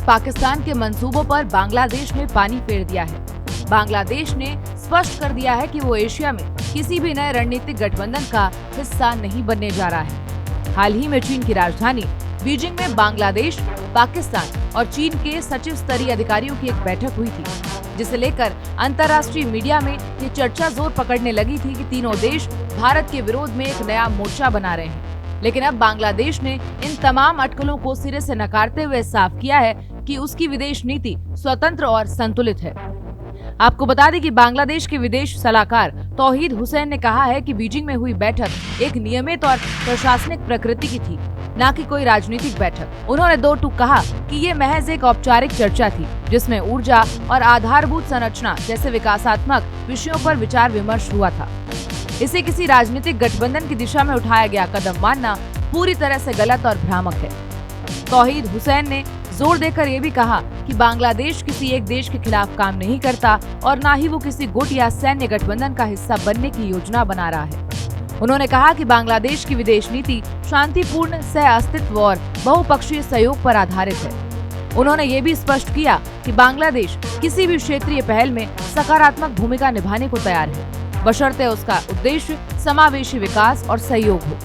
पाकिस्तान के मंसूबों पर बांग्लादेश ने पानी फेर दिया है। बांग्लादेश ने स्पष्ट कर दिया है कि वो एशिया में किसी भी नए रणनीतिक गठबंधन का हिस्सा नहीं बनने जा रहा है। हाल ही में चीन की राजधानी बीजिंग में बांग्लादेश, पाकिस्तान और चीन के सचिव स्तरीय अधिकारियों की एक बैठक हुई थी, जिसे लेकर अंतर्राष्ट्रीय मीडिया में ये चर्चा जोर पकड़ने लगी थी कि तीनों देश भारत के विरोध में एक नया मोर्चा बना रहे हैं। लेकिन अब बांग्लादेश ने इन तमाम अटकलों को सिरे से नकारते हुए साफ किया है कि उसकी विदेश नीति स्वतंत्र और संतुलित है। आपको बता दें कि बांग्लादेश के विदेश सलाहकार तौहीद हुसैन ने कहा है कि बीजिंग में हुई बैठक एक नियमित और प्रशासनिक प्रकृति की थी, न कि कोई राजनीतिक बैठक। उन्होंने दो टूक कहा कि ये महज एक औपचारिक चर्चा थी, जिसमें ऊर्जा और आधारभूत संरचना जैसे विकासात्मक विषयों पर विचार विमर्श हुआ था। इसे किसी राजनीतिक गठबंधन की दिशा में उठाया गया कदम मानना पूरी तरह से गलत और भ्रामक है। तौहीद हुसैन ने जोर देकर ये भी कहा कि बांग्लादेश किसी एक देश के खिलाफ काम नहीं करता और न ही वो किसी गुट या सैन्य गठबंधन का हिस्सा बनने की योजना बना रहा है। उन्होंने कहा कि बांग्लादेश की विदेश नीति शांतिपूर्ण सह अस्तित्व और बहुपक्षीय सहयोग पर आधारित है। उन्होंने ये भी स्पष्ट किया कि बांग्लादेश किसी भी क्षेत्रीय पहल में सकारात्मक भूमिका निभाने को तैयार है, बशर्ते उसका उद्देश्य समावेशी विकास और सहयोग हो।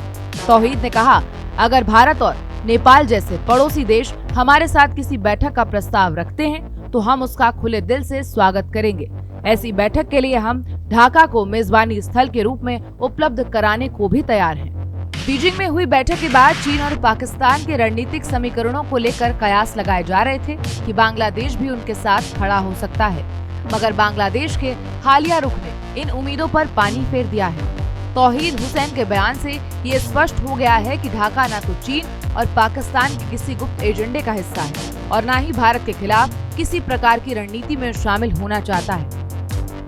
तौहीद ने कहा, अगर भारत और नेपाल जैसे पड़ोसी देश हमारे साथ किसी बैठक का प्रस्ताव रखते हैं तो हम उसका खुले दिल से स्वागत करेंगे। ऐसी बैठक के लिए हम ढाका को मेजबानी स्थल के रूप में उपलब्ध कराने को भी तैयार हैं। बीजिंग में हुई बैठक के बाद चीन और पाकिस्तान के रणनीतिक समीकरणों को लेकर कयास लगाए जा रहे थे कि बांग्लादेश भी उनके साथ खड़ा हो सकता है, मगर बांग्लादेश के हालिया रुख ने इन उम्मीदों पर पानी फेर दिया है। तौहीद हुसैन के बयान से ये स्पष्ट हो गया है कि ढाका न तो चीन और पाकिस्तान के किसी गुप्त एजेंडे का हिस्सा है और न ही भारत के खिलाफ किसी प्रकार की रणनीति में शामिल होना चाहता है।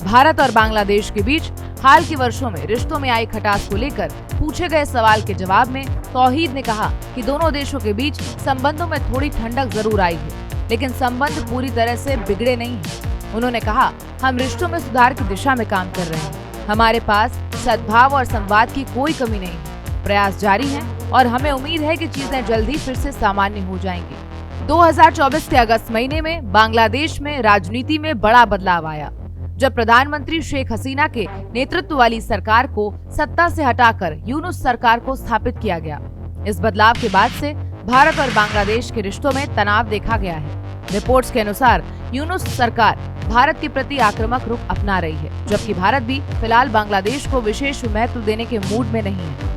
भारत और बांग्लादेश के बीच हाल के वर्षों में रिश्तों में आई खटास को लेकर पूछे गए सवाल के जवाब में तौहीद ने कहा कि दोनों देशों के बीच संबंधों में थोड़ी ठंडक जरूर आई है, लेकिन संबंध पूरी तरह से बिगड़े नहीं हैं। उन्होंने कहा, हम रिश्तों में सुधार की दिशा में काम कर रहे हैं। हमारे पास सद्भाव और संवाद की कोई कमी नहीं है। प्रयास जारी हैं और हमें उम्मीद है कि चीजें जल्दी फिर से सामान्य हो जाएंगी। 2024 के अगस्त महीने में बांग्लादेश में राजनीति में बड़ा बदलाव आया, जब प्रधानमंत्री शेख हसीना के नेतृत्व वाली सरकार को सत्ता से हटाकर यूनुस सरकार को स्थापित किया गया। इस बदलाव के बाद से भारत और बांग्लादेश के रिश्तों में तनाव देखा गया है। रिपोर्ट्स के अनुसार यूनुस सरकार भारत के प्रति आक्रामक रुख अपना रही है, जबकि भारत भी फिलहाल बांग्लादेश को विशेष महत्व देने के मूड में नहीं है।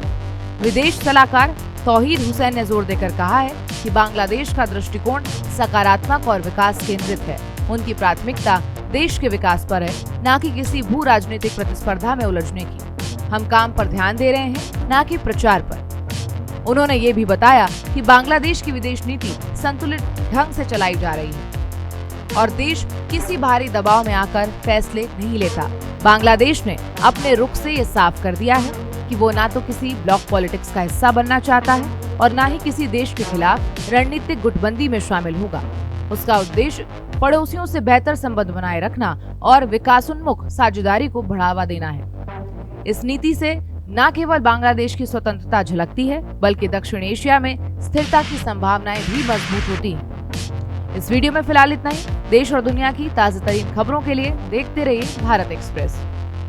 विदेश सलाहकार तौहीद हुसैन ने जोर देकर कहा है कि बांग्लादेश का दृष्टिकोण सकारात्मक और विकास केंद्रित है। उनकी प्राथमिकता देश के विकास पर है, न कि किसी भू राजनीतिक प्रतिस्पर्धा में उलझने की। हम काम पर ध्यान दे रहे हैं, न कि प्रचार पर। उन्होंने ये भी बताया कि बांग्लादेश की विदेश नीति संतुलित ढंग से चलाई जा रही है और देश किसी बाहरी दबाव में आकर फैसले नहीं लेता। बांग्लादेश ने अपने रुख से ये साफ कर दिया है कि वो ना तो किसी ब्लॉक पॉलिटिक्स का हिस्सा बनना चाहता है और ना ही किसी देश के खिलाफ रणनीतिक गुटबंदी में शामिल होगा। उसका उद्देश्य पड़ोसियों से बेहतर संबंध बनाए रखना और विकासोन्मुख साझेदारी को बढ़ावा देना है। इस नीति से न केवल बांग्लादेश की स्वतंत्रता झलकती है, बल्कि दक्षिण एशिया में स्थिरता की संभावनाएं भी मजबूत होती हैं। इस वीडियो में फिलहाल इतना ही। देश और दुनिया की ताजा तरीन खबरों के लिए देखते रहिए भारत एक्सप्रेस।